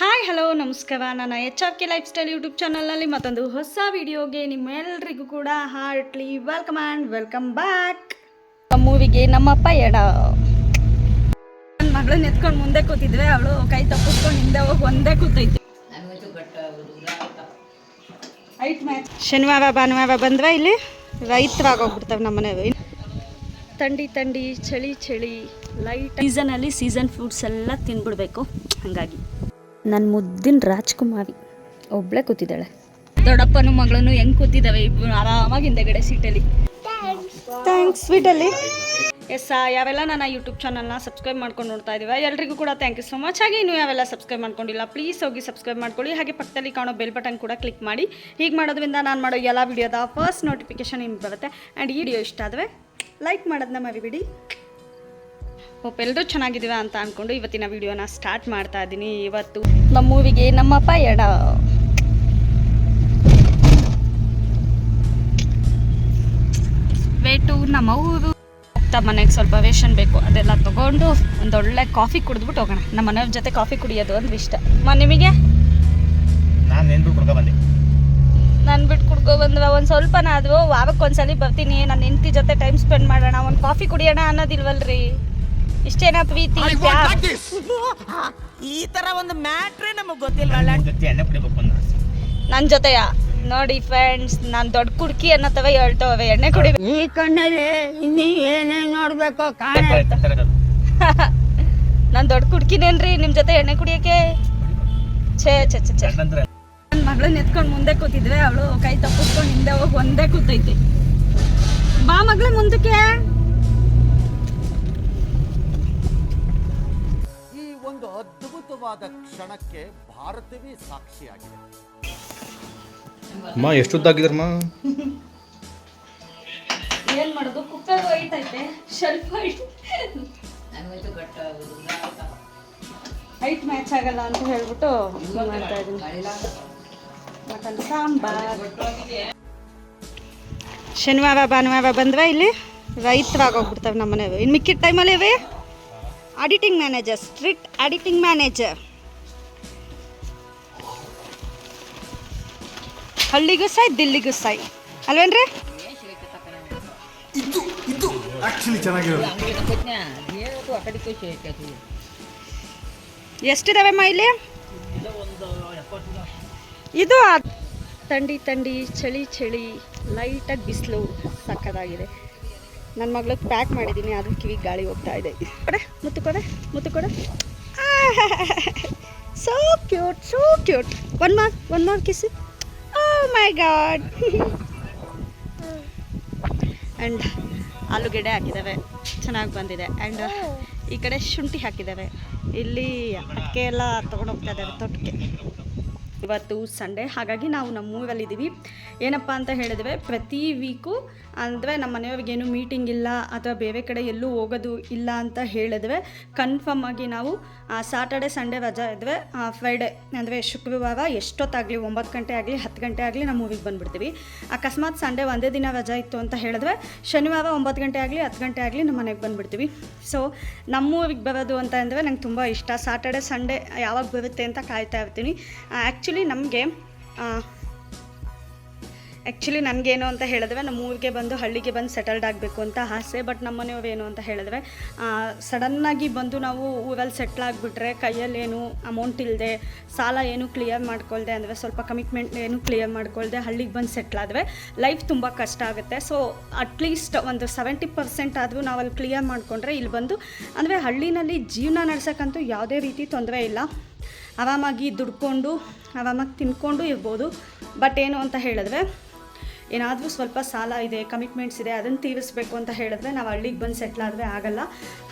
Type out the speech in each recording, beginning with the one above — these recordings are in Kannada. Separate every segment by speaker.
Speaker 1: ಹಾಯ್ ಹಲೋ ನಮಸ್ಕಾರ. ನನ್ನ HRK ಲೈಫ್ ಸ್ಟೈಲ್ ಯೂಟ್ಯೂಬ್ ಚಾನಲ್ನಲ್ಲಿ ಮತ್ತೊಂದು ಹೊಸ ವಿಡಿಯೋಗೆ ನಿಮ್ಮೆಲ್ಲರಿಗೂ ಕೂಡ heartly welcome and welcome back. ಮೂವಿಗೆ ನಮ್ಮಪ್ಪ ಎಡ ನನ್ನ ಮಗಳನ್ನ ಎತ್ಕೊಂಡು ಮುಂದೆ ಕೂತಿದ್ವಿ, ಅವಳು ಕೈ ತಪ್ಪಿಸ್ಕೊಂಡು ಹಿಂದೆ ಹೋಗಿ ಒಂದೇ ಕೂತೈತಿ. ಶನಿವಾರ ಭಾನುವಾರ ಬಂದ್ರೆ ಇಲ್ಲಿ ರೈತರಾಗೋಗ್ಬಿಡ್ತವೆ ನಮ್ಮನೆ. ಥಂಡಿ ಥಂಡಿ ಚಳಿ ಚಳಿ ಲೈಟ್ ಸೀಸನಲ್ಲಿ ಸೀಸನ್ ಫ್ರೂಟ್ಸ್ ಎಲ್ಲ ತಿನ್ಬಿಡ್ಬೇಕು. ಹಾಗಾಗಿ ನನ್ನ ಮುದ್ದಿನ ರಾಜ್ಕುಮಾರಿ ಒಬ್ಳೆ ಕೂತಿದ್ದಾಳೆ. ದೊಡ್ಡಪ್ಪನೂ ಮಗಳನ್ನು ಹೆಂಗೆ ಕೂತಿದ್ದಾವೆ ಇಬ್ಬರು ಆರಾಮಾಗಿ ಹಿಂದೆಗಡೆ ಸೀಟಲ್ಲಿ. ಥ್ಯಾಂಕ್ಸ್ ಸ್ವೀಟಲ್ಲಿ. ಯಾವೆಲ್ಲ ನನ್ನ ಯೂಟ್ಯೂಬ್ ಚಾನಲ್ನ ಸಬ್ಸ್ಕ್ರೈಬ್ ಮಾಡ್ಕೊಂಡು ನೋಡ್ತಾ ಇದ್ದೀವಿ ಎಲ್ರಿಗೂ ಕೂಡ ಥ್ಯಾಂಕ್ ಯು ಸೊ ಮಚ್. ಹಾಗೆ ಇನ್ನೂ ಯಾವೆಲ್ಲ ಸಬ್ಸ್ಕ್ರೈಬ್ ಮಾಡ್ಕೊಂಡಿಲ್ಲ ಪ್ಲೀಸ್ ಹೋಗಿ ಸಬ್ಸ್ಕ್ರೈಬ್ ಮಾಡ್ಕೊಳ್ಳಿ. ಹಾಗೆ ಪಕ್ಕದಲ್ಲಿ ಕಾಣೋ ಬೆಲ್ ಬಟನ್ ಕೂಡ ಕ್ಲಿಕ್ ಮಾಡಿ. ಹೀಗೆ ಮಾಡೋದ್ರಿಂದ ನಾನು ಮಾಡೋ ಎಲ್ಲ ವಿಡಿಯೋದ ಫಸ್ಟ್ ನೋಟಿಫಿಕೇಶನ್ ನಿಮ್ಗೆ ಬರುತ್ತೆ. ಆ್ಯಂಡ್ ಈ ವಿಡಿಯೋ ಇಷ್ಟ ಆದರೆ ಲೈಕ್ ಮಾಡೋದನ್ನ ಮರಿಬೇಡಿ. ಹೋಪ್ ಎಲ್ಲರೂ ಚೆನ್ನಾಗಿದ್ದೀವ ಅಂತ ಅಂದ್ಕೊಂಡು ಇವತ್ತಿನ ವಿಡಿಯೋನ ಸ್ಟಾರ್ಟ್ ಮಾಡ್ತಾ ಇದ್ದೀನಿ. ಇವತ್ತು ನಮ್ಮ ಮೂವಿಗೆ ನಮ್ಮಪ್ಪ ಎಡ ವೇಟು ನಮ್ಮ ಊರು ಹೋಗ್ತಾ ಮನೆಗೆ ಸ್ವಲ್ಪ ವೇಷನ್ ಬೇಕು, ಅದೆಲ್ಲ ತೊಗೊಂಡು ಒಂದೊಳ್ಳೆ ಕಾಫಿ ಕುಡಿದ್ಬಿಟ್ಟು ಹೋಗೋಣ. ನಮ್ಮ ಮನೆಯವ್ರ ಜೊತೆ ಕಾಫಿ ಕುಡಿಯೋದು ಅಂದ್ರೆ ಇಷ್ಟ. ನಿಮಗೆ? ನಾನು ಬಿಟ್ಟು ಕುಡ್ಕೊ ಬಂದ್ರೆ ಒಂದು ಸ್ವಲ್ಪನಾದರೂ ವಾರಕ್ಕೊಂದ್ಸಲಿ ಬರ್ತೀನಿ. ನನ್ನ ಹೆಂಡತಿ ಜೊತೆ ಟೈಮ್ ಸ್ಪೆಂಡ್ ಮಾಡೋಣ, ಒಂದು ಕಾಫಿ ಕುಡಿಯೋಣ ಅನ್ನೋದಿಲ್ವಲ್ರಿ? ಇಷ್ಟೇನಾ ಪ್ರೀತಿ?
Speaker 2: ಈ ತರ ಒಂದು ಮ್ಯಾಟ್ರೇ ನಮಗೆ ಗೊತ್ತಿಲ್ಲ.
Speaker 1: ನನ್ನ ಜೊತೆಯ ನೋಡಿ ಫ್ರೆಂಡ್ಸ್, ನಾನು ದೊಡ್ಡ ಕುಡ್ಕಿ ಅನ್ನೋತವ ಹೇಳ್ತವೆ ಎಣ್ಣೆ ಕುಡಿಬೇಕು.
Speaker 2: ಈ ಕಣ್ಣಲ್ಲಿ ಇನ್ನೀ ಏನೇನು ನೋಡ್ಬೇಕು
Speaker 1: ನಾನು ದೊಡ್ಡ ಕುಡ್ಕಿನೇನ್ರಿ ನಿಮ್ಮ ಜೊತೆ ಎಣ್ಣೆ ಕುಡಿಯೋಕೆ? ಛೇ ಛೇ ಛೇ ಛೇ. ನನ್ನ ಮಗಳನ್ನ ಎತ್ಕೊಂಡು ಮುಂದೆ ಕೂತಿದ್ವಿ, ಅವಳು ಕೈ ತಪ್ಪಿಸ್ಕೊಂಡು ಹಿಂದೆ ಹೋಗಿ ಒಂದೇ ಕೂತೈತಿ. ಬಾ ಮಗಳೇ ಮುಂದಕ್ಕೆ.
Speaker 3: ಈ ಒಂದು ಅದ್ಭುತವಾದ ಕ್ಷಣಕ್ಕೆ ಭಾರತವೇ ಸಾಕ್ಷಿಯಾಗಿದೆ.
Speaker 4: ಅಮ್ಮ ಎಷ್ಟೊತ್ತಾಗಿದ್ರಮ್ಮ?
Speaker 1: ಏನ್ ಮಾಡೋದು, ಕುಕ್ಕರ್ ಹೋಯ್ತೈತೆ, ಶೆಲ್ಫ್ ಹೈಟ್ ಮ್ಯಾಚ್ ಆಗಲ್ಲ ಅಂತ ಹೇಳ್ಬಿಟ್ಟು ಮಾಡ್ತಾ ಇದ್ದೀನಿ. ಮಟನ್ ಸಾಂಬಾರ್. ಶನಿವಾರ ಭಾನುವಾರ ಬಂದ್ರೆ ಇಲ್ಲಿ ರೈತರಾಗೋಗ್ಬಿಡ್ತವೆ ನಮ್ಮನೆ. ಇನ್ನು ಮಿಕ್ಕಿದ ಟೈಮಲ್ಲಿ ಇವೆ editing manager, strict editing manager. ಹಳ್ಳಿಗೂ ಸಾಯ್ ದಿಲ್ಲಿಗೂ ಸಾಯ್ ಅಲ್ವೇನ್ರಿ? ಎಷ್ಟಿದಾವೆಮ್ಮ ಇಲ್ಲಿ? ಇದು ಥಂಡಿ ಥಂಡಿ ಚಳಿ ಚಳಿ ಲೈಟಾಗಿ ಬಿಸಿಲು ಸಕ್ಕದಾಗಿದೆ. ನನ್ನ ಮಗಳಿಗೆ ಪ್ಯಾಕ್ ಮಾಡಿದ್ದೀನಿ, ಅದ್ರ ಕಿವಿಗೆ ಗಾಳಿ ಹೋಗ್ತಾ ಇದೆ. ಕೊಡೆ ಮುತ್ತು ಕೊಡೆ, ಮುತ್ತು ಕೊಡೆ. So cute, so cute. One more kiss. Oh my god. And ಆಲೂಗೆಡ್ಡೆ ಹಾಕಿದ್ದಾವೆ, ಚೆನ್ನಾಗಿ ಬಂದಿದೆ. ಆ್ಯಂಡ್ ಈ ಕಡೆ ಶುಂಠಿ ಹಾಕಿದ್ದಾವೆ. ಇಲ್ಲಿ ಅಕ್ಕೆ ಎಲ್ಲ ತೊಗೊಂಡೋಗ್ತಾ ಇದ್ದಾವೆ ತೋಟಕ್ಕೆ. ಇವತ್ತು ಸಂಡೇ, ಹಾಗಾಗಿ ನಾವು ನಮ್ಮ ಊರಲ್ಲಿದ್ದೀವಿ. ಏನಪ್ಪ ಅಂತ ಹೇಳಿದ್ರೆ, ಪ್ರತಿ ವೀಕು ಅಂದರೆ ನಮ್ಮ ಮನೆಯವ್ರಿಗೇನು ಮೀಟಿಂಗ್ ಇಲ್ಲ ಅಥವಾ ಬೇರೆ ಕಡೆ ಎಲ್ಲೂ ಹೋಗೋದು ಇಲ್ಲ ಅಂತ ಹೇಳಿದ್ರೆ ಕನ್ಫರ್ಮ್ ಆಗಿ ನಾವು ಸಾಟರ್ಡೆ ಸಂಡೇ ರಜಾ ಇದ್ದರೆ ಫ್ರೈಡೇ ಅಂದರೆ ಶುಕ್ರವಾರ ಎಷ್ಟೊತ್ತಾಗಲಿ 9 ಗಂಟೆ ಆಗಲಿ 10 ಗಂಟೆ ಆಗಲಿ ನಮ್ಮ ಊರಿಗೆ ಬಂದುಬಿಡ್ತೀವಿ. ಅಕಸ್ಮಾತ್ ಸಂಡೇ ಒಂದೇ ದಿನ ರಜಾ ಇತ್ತು ಅಂತ ಹೇಳಿದ್ರೆ ಶನಿವಾರ 9 ಗಂಟೆ ಆಗಲಿ 10 ಗಂಟೆ ಆಗಲಿ ನಮ್ಮ ಮನೆಗೆ ಬಂದುಬಿಡ್ತೀವಿ. ಸೊ ನಮ್ಮ ಊರಿಗೆ ಬರೋದು ಅಂತ ಅಂದರೆ ನಂಗೆ ತುಂಬ ಇಷ್ಟ. ಸಾಟರ್ಡೆ ಸಂಡೇ ಯಾವಾಗ ಬರುತ್ತೆ ಅಂತ ಕಾಯ್ತಾ ಇರ್ತೀನಿ. ಆ್ಯಕ್ಚುಲಿ ನನಗೇನು ಅಂತ ಹೇಳಿದ್ರೆ, ನಮ್ಮ ಊರಿಗೆ ಬಂದು ಹಳ್ಳಿಗೆ ಬಂದು ಸೆಟಲ್ಡ್ ಆಗಬೇಕು ಅಂತ ಆಸೆ. ಬಟ್ ನಮ್ಮ ಮನೆಯವ್ರು ಏನು ಅಂತ ಹೇಳಿದ್ರೆ, ಸಡನ್ನಾಗಿ ಬಂದು ನಾವು ಊರಲ್ಲಿ ಸೆಟ್ಲ್ ಆಗಿಬಿಟ್ರೆ ಕೈಯಲ್ಲೇನು ಅಮೌಂಟ್ ಇಲ್ಲದೆ, ಸಾಲ ಏನು ಕ್ಲಿಯರ್ ಮಾಡ್ಕೊಳ್ದೆ, ಅಂದರೆ ಸ್ವಲ್ಪ ಕಮಿಟ್ಮೆಂಟ್ ಏನು ಕ್ಲಿಯರ್ ಮಾಡ್ಕೊಳ್ದೆ ಹಳ್ಳಿಗೆ ಬಂದು ಸೆಟ್ಲ್ ಆದರೆ ಲೈಫ್ ತುಂಬ ಕಷ್ಟ ಆಗುತ್ತೆ. ಸೊ ಅಟ್ಲೀಸ್ಟ್ ಒಂದು 70% ಆದರೂ ನಾವು ಅಲ್ಲಿ ಕ್ಲಿಯರ್ ಮಾಡಿಕೊಂಡ್ರೆ ಇಲ್ಲಿ ಬಂದು ಅಂದರೆ ಹಳ್ಳಿನಲ್ಲಿ ಜೀವನ ನಡೆಸೋಕ್ಕಂತೂ ಯಾವುದೇ ರೀತಿ ತೊಂದರೆ ಇಲ್ಲ. ಆರಾಮಾಗಿ ದುಡ್ಕೊಂಡು ಆರಾಮಾಗಿ ತಿನ್ಕೊಂಡು ಇರ್ಬೋದು. ಬಟ್ ಏನು ಅಂತ ಹೇಳಿದ್ರೆ, ಏನಾದರೂ ಸ್ವಲ್ಪ ಸಾಲ ಇದೆ, ಕಮಿಟ್ಮೆಂಟ್ಸ್ ಇದೆ, ಅದನ್ನು ತೀರಿಸಬೇಕು ಅಂತ ಹೇಳಿದ್ರೆ ನಾವು ಹಳ್ಳಿಗೆ ಬಂದು ಸೆಟ್ಲ್ ಆದರೆ ಆಗಲ್ಲ.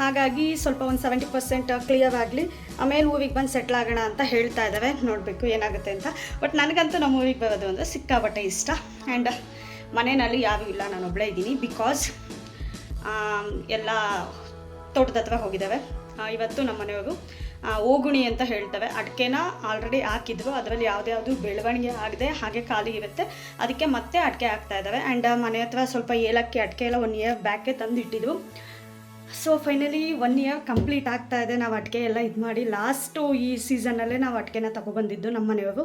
Speaker 1: ಹಾಗಾಗಿ ಸ್ವಲ್ಪ ಒಂದು 70% ಕ್ಲಿಯರ್ ಆಗಲಿ, ಆಮೇಲೆ ಊರಿಗೆ ಬಂದು ಸೆಟ್ಲ್ ಆಗೋಣ ಅಂತ ಹೇಳ್ತಾ ಇದ್ದಾವೆ. ನೋಡಬೇಕು ಏನಾಗುತ್ತೆ ಅಂತ. ಬಟ್ ನನಗಂತೂ ನಮ್ಮ ಊರಿಗೆ ಬರೋದು ಅಂದರೆ ಸಿಕ್ಕಾಪಟ್ಟೆ ಇಷ್ಟ. ಆ್ಯಂಡ್ ಮನೆಯಲ್ಲಿ ಯಾರೂ ಇಲ್ಲ, ನಾನು ಒಬ್ಬಳೇ ಇದ್ದೀನಿ. ಬಿಕಾಸ್ ಎಲ್ಲ ತೋಟದ ಹತ್ರ ಹೋಗಿದ್ದಾವೆ. ಇವತ್ತು ನಮ್ಮ ಮನೆಯವರು ಓಗುಣಿ ಅಂತ ಹೇಳ್ತವೆ, ಅಡಿಕೆನ ಆಲ್ರೆಡಿ ಹಾಕಿದ್ರು, ಅದರಲ್ಲಿ ಯಾವುದ್ಯಾವುದು ಬೆಳವಣಿಗೆ ಆಗದೆ ಹಾಗೆ ಖಾಲಿ ಇರುತ್ತೆ, ಅದಕ್ಕೆ ಮತ್ತೆ ಅಡಿಕೆ ಹಾಕ್ತಾ ಇದ್ದಾವೆ. ಆ್ಯಂಡ್ ಮನೆ ಹತ್ರ ಸ್ವಲ್ಪ ಏಲಕ್ಕಿ ಅಡಿಕೆ ಎಲ್ಲ 1 ಇಯರ್ ಬ್ಯಾಕೆ ತಂದು ಇಟ್ಟಿದ್ರು. ಸೊ ಫೈನಲಿ 1 ಇಯರ್ ಕಂಪ್ಲೀಟ್ ಆಗ್ತಾ ಇದೆ. ನಾವು ಅಡಿಕೆ ಎಲ್ಲ ಇದು ಮಾಡಿ ಲಾಸ್ಟು ಈ ಸೀಸನಲ್ಲೇ ನಾವು ಅಡಿಕೆನ ತೊಗೊಬಂದಿದ್ದು ನಮ್ಮ ಮನೆಯವರು.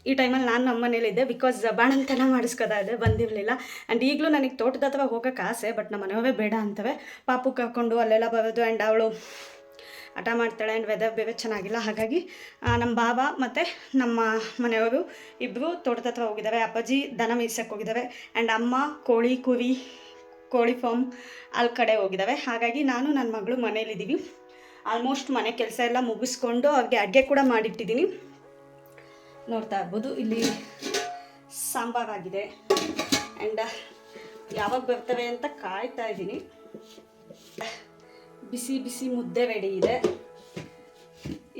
Speaker 1: ಈ ಟೈಮಲ್ಲಿ ನಾನು ನಮ್ಮ ಮನೇಲಿದ್ದೆ, ಬಿಕಾಸ್ ಬಾಣಂತನ ಮಾಡಿಸ್ಕೋತಾ ಇದೆ, ಬಂದಿರಲಿಲ್ಲ. ಆ್ಯಂಡ್ ಈಗಲೂ ನನಗೆ ತೋಟದ ಹತ್ರ ಹೋಗೋಕ್ಕೆ ಆಸೆ, ಬಟ್ ನಮ್ಮ ಮನೆಯವೇ ಬೇಡ ಅಂತವೆ. ಪಾಪು ಕರ್ಕೊಂಡು ಅಲ್ಲೆಲ್ಲ ಬರೋದು, ಆ್ಯಂಡ್ ಅವಳು ಹಠ ಮಾಡ್ತಾಳೆ, ಆ್ಯಂಡ್ ವೆದರ್ ಬೇರೆ ಚೆನ್ನಾಗಿಲ್ಲ. ಹಾಗಾಗಿ ನಮ್ಮ ಬಾಬಾ ಮತ್ತು ನಮ್ಮ ಮನೆಯವರು ಇಬ್ಬರು ತೋಟದ ಹತ್ರ ಹೋಗಿದ್ದಾವೆ. ಅಪ್ಪಾಜಿ ದನ ಮೇಯ್ಸಕ್ಕೆ ಹೋಗಿದ್ದಾವೆ, ಆ್ಯಂಡ್ ಅಮ್ಮ ಕೋಳಿ ಫಾರ್ಮ್ ಅಲ್ಲಿ ಕಡೆ ಹೋಗಿದ್ದಾವೆ. ಹಾಗಾಗಿ ನಾನು ನನ್ನ ಮಗಳು ಮನೇಲಿದ್ದೀವಿ. ಆಲ್ಮೋಸ್ಟ್ ಮನೆ ಕೆಲಸ ಎಲ್ಲ ಮುಗಿಸ್ಕೊಂಡು ಅವ್ರಿಗೆ ಅಡುಗೆ ಕೂಡ ಮಾಡಿಟ್ಟಿದ್ದೀನಿ. ನೋಡ್ತಾ ಇರ್ಬೋದು, ಇಲ್ಲಿ ಸಾಂಬಾರಾಗಿದೆ. ಆ್ಯಂಡ್ ಯಾವಾಗ ಬರ್ತವೆ ಅಂತ ಕಾಯ್ತಾ ಇದ್ದೀನಿ. ಬಿಸಿ ಬಿಸಿ ಮುದ್ದೆ ರೆಡಿ ಇದೆ,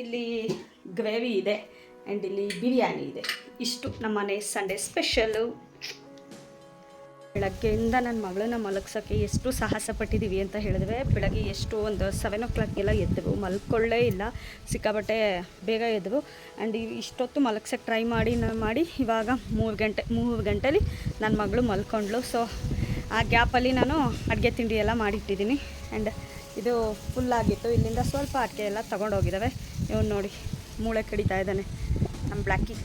Speaker 1: ಇಲ್ಲಿ ಗ್ರೇವಿ ಇದೆ, ಆ್ಯಂಡ್ ಇಲ್ಲಿ ಬಿರಿಯಾನಿ ಇದೆ. ಇಷ್ಟು ನಮ್ಮನೆ ಸಂಡೇ ಸ್ಪೆಷಲು. ಬೆಳಗ್ಗೆಯಿಂದ ನನ್ನ ಮಗಳನ್ನ ಮಲಗ್ಸೋಕ್ಕೆ ಎಷ್ಟು ಸಾಹಸ ಪಟ್ಟಿದ್ದೀವಿ ಅಂತ ಹೇಳಿದ್ರೆ, ಬೆಳಗ್ಗೆ ಎಷ್ಟು ಒಂದು 7 o'clockಗೆಲ್ಲ ಎದ್ದವು, ಮಲ್ಕೊಳ್ಳೇ ಇಲ್ಲ, ಸಿಕ್ಕಾಬಟ್ಟೆ ಬೇಗ ಎದ್ದವು. ಆ್ಯಂಡ್ ಇಷ್ಟೊತ್ತು ಮಲಗ್ಸೋಕ್ಕೆ ಟ್ರೈ ಮಾಡಿ ಇವಾಗ 3 ಗಂಟೆಲಿ ನನ್ನ ಮಗಳು ಮಲ್ಕೊಂಡ್ಳು. ಸೊ ಆ ಗ್ಯಾಪಲ್ಲಿ ನಾನು ಅಡುಗೆ ತಿಂಡಿ ಎಲ್ಲ ಮಾಡಿಟ್ಟಿದ್ದೀನಿ. ಆ್ಯಂಡ್ ಇದು ಫುಲ್ಲಾಗಿತ್ತು, ಇಲ್ಲಿಂದ ಸ್ವಲ್ಪ ಅಡಿಕೆ ಎಲ್ಲ ತೊಗೊಂಡೋಗಿದ್ದಾವೆ. ಇವನು ನೋಡಿ ಮೂಳೆ ಕಡಿತಾ ಇದ್ದಾನೆ ನಮ್ಮ ಬ್ಲ್ಯಾಕಿ.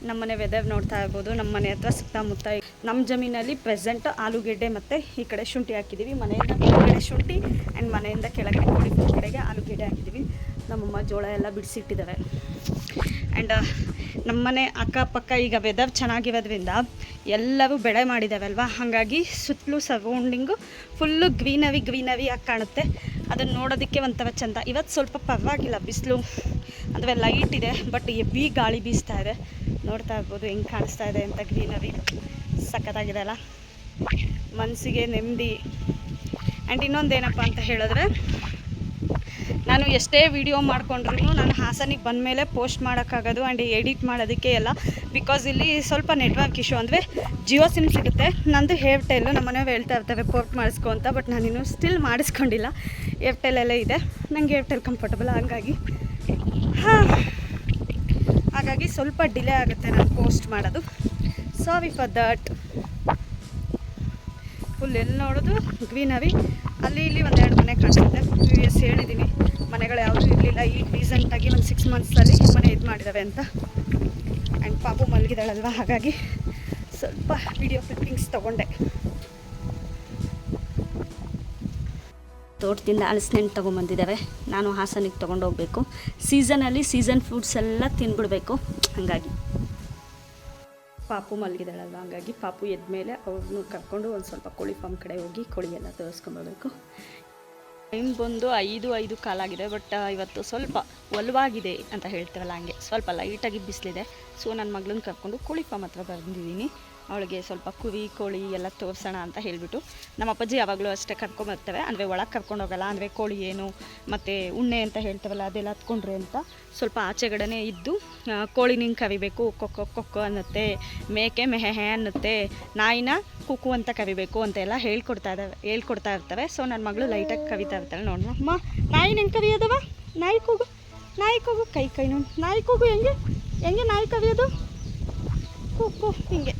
Speaker 1: ನಮ್ಮನೆ ವೆದರ್ ನೋಡ್ತಾ ಇರ್ಬೋದು. ನಮ್ಮ ಮನೆ ಹತ್ರ ಸುತ್ತಮುತ್ತ ನಮ್ಮ ಜಮೀನಲ್ಲಿ ಪ್ರೆಸೆಂಟ್ ಆಲೂಗೆಡ್ಡೆ ಮತ್ತು ಈ ಕಡೆ ಶುಂಠಿ ಹಾಕಿದ್ದೀವಿ. ಮನೆಯಿಂದ ಕೆಳಗಡೆ ಶುಂಠಿ ಆ್ಯಂಡ್ ಮನೆಯಿಂದ ಕೆಳಗಡೆ ಕಡೆಗೆ ಆಲೂಗೆಡ್ಡೆ ಹಾಕಿದ್ದೀವಿ. ನಮ್ಮಮ್ಮ ಜೋಳ ಎಲ್ಲ ಬಿಡಿಸಿಟ್ಟಿದ್ದಾರೆ. ಆ್ಯಂಡ್ ನಮ್ಮನೆ ಅಕ್ಕಪಕ್ಕ ಈಗ ವೆದರ್ ಚೆನ್ನಾಗಿರೋದ್ರಿಂದ ಎಲ್ಲವೂ ಬೆಳೆ ಮಾಡಿದ್ದಾವೆ ಅಲ್ವಾ, ಹಾಗಾಗಿ ಸುತ್ತಲೂ ಸರೌಂಡಿಂಗು ಫುಲ್ಲು ಗ್ರೀನರಿ ಆಗಿ ಕಾಣುತ್ತೆ. ಅದನ್ನು ನೋಡೋದಕ್ಕೆ ಒಂಥರ ಚೆಂದ. ಇವತ್ತು ಸ್ವಲ್ಪ ಪರವಾಗಿಲ್ಲ, ಬಿಸಿಲು ಅಂದರೆ ಲೈಟ್ ಇದೆ, ಬಟ್ ಹೆವಿ ಗಾಳಿ ಬೀಸ್ತಾ ಇದೆ. ನೋಡ್ತಾ ಇರ್ಬೋದು ಹೆಂಗೆ ಕಾಣಿಸ್ತಾ ಇದೆ ಅಂತ. ಗ್ರೀನರಿ ಸಖತ್ತಾಗಿದೆ ಅಲ್ಲ, ಮನಸ್ಸಿಗೆ ನೆಮ್ಮದಿ. ಆ್ಯಂಡ್ ಇನ್ನೊಂದೇನಪ್ಪ ಅಂತ ಹೇಳಿದ್ರೆ, ನಾನು ಎಷ್ಟೇ ವಿಡಿಯೋ ಮಾಡಿಕೊಂಡ್ರು ನಾನು ಹಾಸನಿಗೆ ಬಂದಮೇಲೆ ಪೋಸ್ಟ್ ಮಾಡೋಕ್ಕಾಗೋದು ಆ್ಯಂಡ್ ಎಡಿಟ್ ಮಾಡೋದಕ್ಕೆ ಎಲ್ಲ, ಬಿಕಾಸ್ ಇಲ್ಲಿ ಸ್ವಲ್ಪ ನೆಟ್ವರ್ಕ್ ಇಶ್ಯೂ. ಅಂದರೆ ಜಿಯೋ ಸಿಮ್ ಸಿಗುತ್ತೆ, ನಂದು ಏರ್ಟೆಲ್ಲು. ನಮ್ಮ ಮನೆಯವ್ರು ಹೇಳ್ತಾ ಇರ್ತವೆ ಪೋರ್ಟ್ ಮಾಡಿಸ್ಕೊ ಅಂತ, ಬಟ್ ನಾನಿನ್ನೂ ಸ್ಟಿಲ್ ಮಾಡಿಸ್ಕೊಂಡಿಲ್ಲ. ಏರ್ಟೆಲ್ ಇದೆ, ನನಗೆ ಏರ್ಟೆಲ್ ಕಂಫರ್ಟಬಲ್. ಹಾಗಾಗಿ ಸ್ವಲ್ಪ ಡಿಲೇ ಆಗುತ್ತೆ ನಾನು ಪೋಸ್ಟ್ ಮಾಡೋದು. Sorry for that. ಫುಲ್ ಎಲ್ಲಿ ನೋಡೋದು ಗ್ರೀನರಿ. ಅಲ್ಲಿ ಇಲ್ಲಿ 1-2 ಮನೆ ಕಾಣಿಸುತ್ತೆ. ಪ್ರೀವಿಯಸ್ ಹೇಳಿದ್ದೀನಿ ಮನೆಗಳು ಯಾವುದೂ ಇರಲಿಲ್ಲ. ಈಗ ರೀಸೆಂಟಾಗಿ ಒಂದು 6 monthsಲ್ಲಿ ಮನೆ ಇದು ಮಾಡಿದ್ದಾವೆ ಅಂತ. ಆ್ಯಂಡ್ ಪಾಪು ಮಲಗಿದಾಳಲ್ವ, ಹಾಗಾಗಿ ಸ್ವಲ್ಪ ವಿಡಿಯೋ ಕ್ಲಿಪ್ಪಿಂಗ್ಸ್ ತೊಗೊಂಡೆ. ತೋಟದಿಂದ ಹಲಸಿನಣ್ಣು ತೊಗೊಂಬಂದಿದ್ದಾವೆ. ನಾನು ಹಾಸನಿಗೆ ತೊಗೊಂಡೋಗ್ಬೇಕು. ಸೀಸನಲ್ಲಿ ಸೀಸನ್ ಫ್ರೂಟ್ಸ್ ಎಲ್ಲ ತಿಂದ್ಬಿಡ್ಬೇಕು. ಹಾಗಾಗಿ ಪಾಪು ಮಲಗಿದಾಳಲ್ವ, ಹಾಗಾಗಿ ಪಾಪು ಎದ್ದ ಮೇಲೆ ಅವ್ರನ್ನೂ ಕರ್ಕೊಂಡು ಒಂದು ಸ್ವಲ್ಪ ಕೋಳಿ ಫಾರ್ಮ್ ಕಡೆ ಹೋಗಿ ಕೋಳಿ ಎಲ್ಲ ತೋರಿಸ್ಕೊಂಬರ್ಬೇಕು. ಟೈಮ್ ಬಂದು 5 ಕಾಲಾಗಿದೆ. ಬಟ್ ಇವತ್ತು ಸ್ವಲ್ಪ ಒಲವಾಗಿದೆ ಅಂತ ಹೇಳ್ತೇವಲ್ಲ, ಹಂಗೆ ಸ್ವಲ್ಪ ಲೈಟಾಗಿ ಬಿಸಿಲಿದೆ. ಸೊ ನನ್ನ ಮಗಳನ್ನ ಕರ್ಕೊಂಡು ಕೋಳಿ ಫಾರ್ಮ್ ಹತ್ರ ಬಂದಿದ್ದೀನಿ. ಅವಳಿಗೆ ಸ್ವಲ್ಪ ಕುರಿ ಕೋಳಿ ಎಲ್ಲ ತೋರಿಸೋಣ ಅಂತ ಹೇಳಿಬಿಟ್ಟು. ನಮ್ಮ ಅಪ್ಪಾಜಿ ಯಾವಾಗಲೂ ಅಷ್ಟೇ ಕರ್ಕೊಂಬರ್ತೇವೆ, ಅಂದರೆ ಒಳಗೆ ಕರ್ಕೊಂಡೋಗಲ್ಲ. ಅಂದರೆ ಕೋಳಿ ಏನು ಮತ್ತು ಉಣ್ಣೆ ಅಂತ ಹೇಳ್ತೇವಲ್ಲ, ಅದೆಲ್ಲ ಹತ್ಕೊಂಡ್ರೆ ಅಂತ ಸ್ವಲ್ಪ ಆಚೆಗಡೆ ಇದ್ದು, ಕೋಳಿ ನಿಂಗೆ ಕರಿಬೇಕು, ಕೊಕ್ಕೊ ಅನ್ನುತ್ತೆ, ಮೇಕೆ ಮೆಹೆ ಅನ್ನುತ್ತೆ, ನಾಯಿನ ಕುಕ್ಕು ಅಂತ ಕರಿಬೇಕು ಅಂತೆಲ್ಲ ಹೇಳ್ಕೊಡ್ತಾ ಇರ್ತವೆ. ಸೊ ನನ್ನ ಮಗಳು ಲೈಟಾಗಿ ಕವಿತಾ ಇರ್ತಾಳೆ. ನೋಡೋಣ ಅಮ್ಮ, ನಾಯಿ ನಿಂಗೆ ಕವಿಯೋದವ, ನಾಯಿ ಕೂಗು ಕೈ ನೋಡಿ, ನಾಯಿ ಕೂಗು ಹೆಂಗೆ ನಾಯಿ ಕವಿಯೋದು, ಕುಕ್ಕು ಹಿಂಗೆ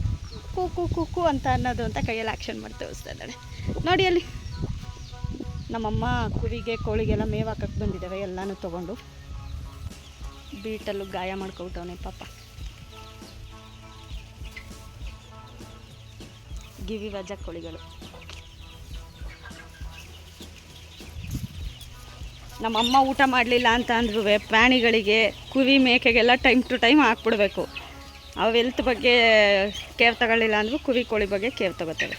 Speaker 1: ಕೂಕು ಅಂತ ಅನ್ನೋದು ಅಂತ ಕೈಯಲ್ಲಿ ಆ್ಯಕ್ಷನ್ ಮಾಡಿ ತೋರಿಸ್ತಾ ಇದ್ದಾಳೆ. ನೋಡಿ ಅಲ್ಲಿ ನಮ್ಮಮ್ಮ ಕುರಿಗೆ ಕೋಳಿಗೆಲ್ಲ ಮೇವು ಹಾಕಕ್ಕೆ ಬಂದಿದ್ದಾವೆ. ಎಲ್ಲನೂ ತೊಗೊಂಡು ಬೀಟಲ್ಲೂ ಗಾಯ ಮಾಡ್ಕೊಬಿಟ್ಟವನೆ ಪಾಪ. ಗಿರಿರಾಜ ಕೋಳಿಗಳು. ನಮ್ಮಮ್ಮ ಊಟ ಮಾಡಲಿಲ್ಲ ಅಂತ ಅಂದ್ರೂ ಪ್ರಾಣಿಗಳಿಗೆ ಕುರಿ ಮೇಕೆಗೆಲ್ಲ ಟೈಮ್ ಟು ಟೈಮ್ ಹಾಕ್ಬಿಡ್ಬೇಕು. ಅವು ಹೆಲ್ತ್ ಬಗ್ಗೆ ಕೇರ್ ತಗೊಳ್ಳಿಲ್ಲ ಅಂದರೂ ಕುರಿ ಕೋಳಿ ಬಗ್ಗೆ ಕೇರ್ ತಗೋತವೆ.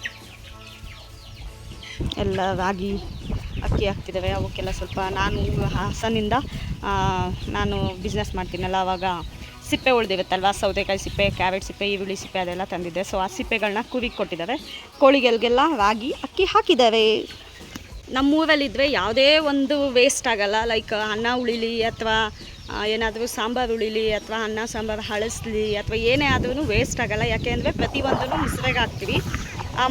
Speaker 1: ಎಲ್ಲ ರಾಗಿ ಅಕ್ಕಿ ಹಾಕ್ತಿದ್ದಾವೆ. ಅವಕ್ಕೆಲ್ಲ ಸ್ವಲ್ಪ ನಾನು ಹಾಸನಿಂದ ನಾನು ಬಿಸ್ನೆಸ್ ಮಾಡ್ತೀನಲ್ಲ, ಆವಾಗ ಸಿಪ್ಪೆ ಉಳಿದಿರುತ್ತಲ್ವ, ಸೌತೆಕಾಯಿ ಸಿಪ್ಪೆ, ಕ್ಯಾರೆಟ್ ಸಿಪ್ಪೆ, ಈರುಳ್ಳಿ ಸಿಪ್ಪೆ ಅದೆಲ್ಲ ತಂದಿದ್ದೆ. ಸೊ ಆ ಸಿಪ್ಪೆಗಳನ್ನ ಕುರಿಗೆ ಕೊಟ್ಟಿದ್ದಾವೆ. ಕೋಳಿಗಳಿಗೆಲ್ಲ ರಾಗಿ ಅಕ್ಕಿ ಹಾಕಿದ್ದಾವೆ. ನಮ್ಮೂರಲ್ಲಿದ್ದರೆ ಯಾವುದೇ ಒಂದು ವೇಸ್ಟ್ ಆಗೋಲ್ಲ. ಲೈಕ್ ಅನ್ನ ಉಳಿಲಿ ಅಥವಾ ಏನಾದರೂ ಸಾಂಬಾರು ಉಳಿಲಿ ಅಥವಾ ಅನ್ನ ಸಾಂಬಾರು ಹಳಸ್ಲಿ ಅಥವಾ ಏನೇ ಆದ್ರೂ ವೇಸ್ಟ್ ಆಗೋಲ್ಲ. ಯಾಕೆ ಅಂದರೆ ಪ್ರತಿಯೊಂದನ್ನು ಮಿಸ್ರಾಗಿ ಹಾಕ್ತೀವಿ.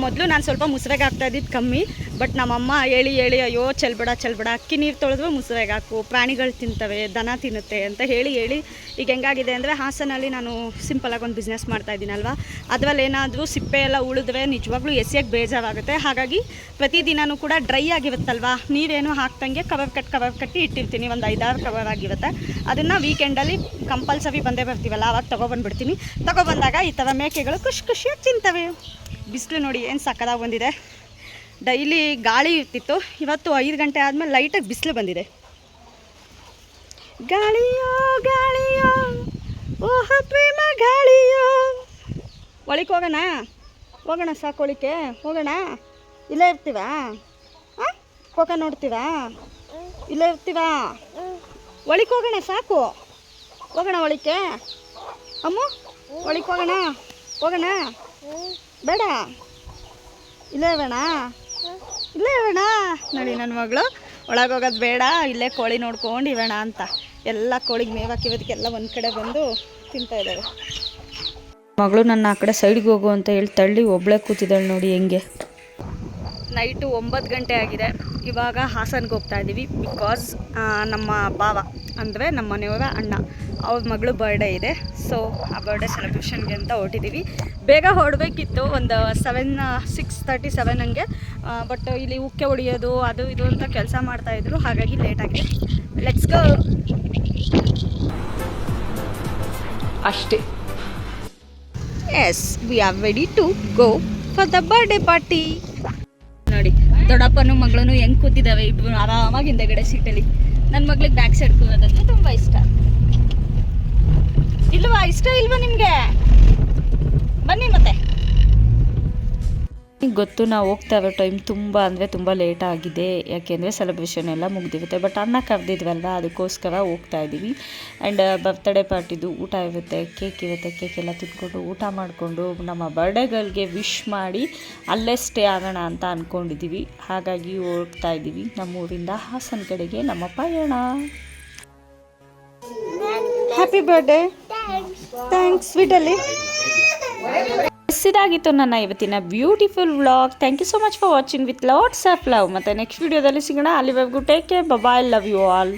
Speaker 1: ಮೊದಲು ನಾನು ಸ್ವಲ್ಪ ಮುಸ್ರೆಗೆ ಹಾಕ್ತಾ ಇದ್ದಿದ್ದು ಕಮ್ಮಿ, ಬಟ್ ನಮ್ಮಮ್ಮ ಹೇಳಿ ಹೇಳಿ ಅಯ್ಯೋ ಚೆಲ್ಬೇಡ ಅಕ್ಕಿ ನೀರು ತೊಳೆದ್ರೂ ಮುಸ್ರೆಗೆ ಹಾಕು, ಪ್ರಾಣಿಗಳು ತಿಂತವೆ, ದನ ತಿನ್ನುತ್ತೆ ಅಂತ ಹೇಳಿ ಈಗ ಹೆಂಗಾಗಿದೆ ಅಂದರೆ ಹಾಸನಲ್ಲಿ ನಾನು ಸಿಂಪಲಾಗಿ ಒಂದು ಬಿಸ್ನೆಸ್ ಮಾಡ್ತಾ ಇದ್ದೀನಲ್ವ, ಅದರಲ್ಲಿ ಏನಾದರೂ ಸಿಪ್ಪೆ ಎಲ್ಲ ಉಳಿದ್ರೆ ನಿಜವಾಗ್ಲೂ ಎಸೆಯೋಕ್ಕೆ ಬೇಜಾರಾಗುತ್ತೆ. ಹಾಗಾಗಿ ಪ್ರತಿದಿನವೂ ಕೂಡ ಡ್ರೈ ಆಗಿರುತ್ತಲ್ವ, ನೀರೇನು ಹಾಕ್ದಂಗೆ ಕವರ್ ಕಟ್ಟಿ ಇಟ್ಟಿರ್ತೀನಿ. ಒಂದು 5-6 ಕವರ್ ಆಗಿರುತ್ತೆ. ಅದನ್ನು ವೀಕೆಂಡಲ್ಲಿ ಕಂಪಲ್ಸರಿ ಬಂದೇ ಬರ್ತೀವಲ್ಲ, ಆವಾಗ ತೊಗೊಬಂದ್ಬಿಡ್ತೀನಿ. ತೊಗೊಬಂದಾಗ ಈ ಥರ ಮೇಕೆಗಳು ಖುಷಿಯಾಗಿ ತಿಂತವೆ. ಬಿಸಿಲು ನೋಡಿ ಏನು ಸಕ್ಕದಾಗಿ ಬಂದಿದೆ. ಡೈಲಿ ಗಾಳಿ ಇರ್ತಿತ್ತು, ಇವತ್ತು 5 ಗಂಟೆ ಆದಮೇಲೆ ಲೈಟಾಗಿ ಬಿಸಿಲು ಬಂದಿದೆ. ಗಾಳಿಯೋ ಗಾಳಿಯೋ ಓಹ ಪ್ರೇಮ ಗಾಳಿಯೋ. ಒಳಕ್ಕೆ ಹೋಗೋಣ ಸಾಕೋಳಿಕೆ ಹೋಗೋಣ. ಇಲ್ಲೇ ಇರ್ತೀವಾ? ಕೋಕ ನೋಡ್ತೀವಾ? ಇಲ್ಲೇ ಇರ್ತೀವಾ? ಒಳಕ್ಕೆ ಹೋಗೋಣ, ಸಾಕು ಹೋಗೋಣ ಒಳಕ್ಕೆ. ಅಮ್ಮ ಒಳಕ್ಕೆ ಹೋಗೋಣ ಬೇಡ, ಇಲ್ಲೇ ಇರೋಣ. ನೋಡಿ ನನ್ನ ಮಗಳು ಒಳಗೆ ಹೋಗೋದು ಬೇಡ, ಇಲ್ಲೇ ಕೋಳಿ ನೋಡ್ಕೊಂಡು ಇರೋಣ ಅಂತ ಎಲ್ಲ ಕೋಳಿಗೆ ಮೇವು ಹಾಕಿರೋದಕ್ಕೆಲ್ಲ ಒಂದು ಕಡೆ ಬಂದು ತಿಂತಾ ಇದ್ದಾವೆ.
Speaker 4: ಮಗಳು ನನ್ನ ಆ ಕಡೆ ಸೈಡ್ಗೆ ಹೋಗು ಅಂತ ಹೇಳಿ ತಳ್ಳಿ ಒಬ್ಬಳೇ ಕೂತಿದ್ದಾಳೆ ನೋಡಿ ಹೆಂಗೆ.
Speaker 1: ನೈಟು 9 ಗಂಟೆ ಆಗಿದೆ. ಇವಾಗ ಹಾಸನ್ಗೆ ಹೋಗ್ತಾ ಇದ್ದೀವಿ. ಬಿಕಾಸ್ ನಮ್ಮ ಭಾವ ಅಂದರೆ ನಮ್ಮ ಮನೆಯವರ ಅಣ್ಣ ಅವ್ರ ಮಗಳು ಬರ್ಡೇ ಇದೆ. ಸೊ ಆ ಬರ್ಡೇ ಸೆಲೆಬ್ರೇಷನ್ಗೆ ಅಂತ ಹೊರಟಿದ್ದೀವಿ. ಬೇಗ ಹೊರಡಬೇಕಿತ್ತು, ಒಂದು 6:37 ಹಂಗೆ. ಬಟ್ ಇಲ್ಲಿ ಉಕ್ಕೆ ಹೊಡಿಯೋದು ಅದು ಇದು ಅಂತ ಕೆಲಸ ಮಾಡ್ತಾಯಿದ್ರು, ಹಾಗಾಗಿ ಲೇಟಾಗಿದೆ. Let's go.
Speaker 4: ಅಷ್ಟೇ.
Speaker 1: Yes, we are ready to go for the birthday party. ನೋಡಿ ದೊಡ್ಡಪ್ಪನೂ ಮಗಳೂ ಹೆಂಗೆ ಕೂತಿದ್ದಾವೆ ಇಬ್ಬರು ಆರಾಮಾಗಿ ಹಿಂದೆಗಡೆ ಸೀಟಲ್ಲಿ. ನನ್ನ ಮಗಳಿಗೆ ಬ್ಯಾಕ್ ಸೈಡ್ ಕೂರೋದಂದ್ರೆ ತುಂಬ ಇಷ್ಟ. ಇಷ್ಟ ಇಲ್ವಾ ನಿಮಗೆ? ಬನ್ನಿ ಮತ್ತೆ.
Speaker 4: ಗೊತ್ತು ನಾವು ಹೋಗ್ತಾ ಇರೋ ಟೈಮ್ ತುಂಬ ಲೇಟ್ ಆಗಿದೆ, ಯಾಕೆಂದರೆ ಸೆಲೆಬ್ರೇಷನ್ ಎಲ್ಲ ಮುಗ್ದಿರುತ್ತೆ. ಬಟ್ ಅನ್ನ ಕರೆದಿದ್ವಲ್ಲ, ಅದಕ್ಕೋಸ್ಕರ ಹೋಗ್ತಾ ಇದ್ದೀವಿ. ಆ್ಯಂಡ್ ಬರ್ತ್ಡೇ ಪಾರ್ಟಿದು ಊಟ ಇರುತ್ತೆ, ಕೇಕ್ ಇರುತ್ತೆ. ಕೇಕ್ ಎಲ್ಲ ತಿಂದ್ಕೊಂಡು ಊಟ ಮಾಡಿಕೊಂಡು ನಮ್ಮ ಬರ್ಡೇಗಳಿಗೆ ವಿಶ್ ಮಾಡಿ ಅಲ್ಲೇ ಸ್ಟೇ ಆಗೋಣ ಅಂತ ಅಂದ್ಕೊಂಡಿದ್ದೀವಿ. ಹಾಗಾಗಿ ಹೋಗ್ತಾ ಇದ್ದೀವಿ ನಮ್ಮೂರಿಂದ ಹಾಸನ ಕಡೆಗೆ ನಮ್ಮ ಪಯಣ.
Speaker 1: Happy birthday. ಥ್ಯಾಂಕ್ಸ್. ಸ್ವೀಟಲ್ಲಿ
Speaker 4: ಇದಾಗಿತ್ತು ನನ್ನ ಇವತ್ತಿನ beautiful vlog. Thank you so much for watching with lots of love. ಮತ್ತು ನೆಕ್ಸ್ಟ್ ವಿಡಿಯೋದಲ್ಲಿ ಸಿಗೋಣ. ಅಲ್ಲಿವರೆಗೂ take care, bye, love you all.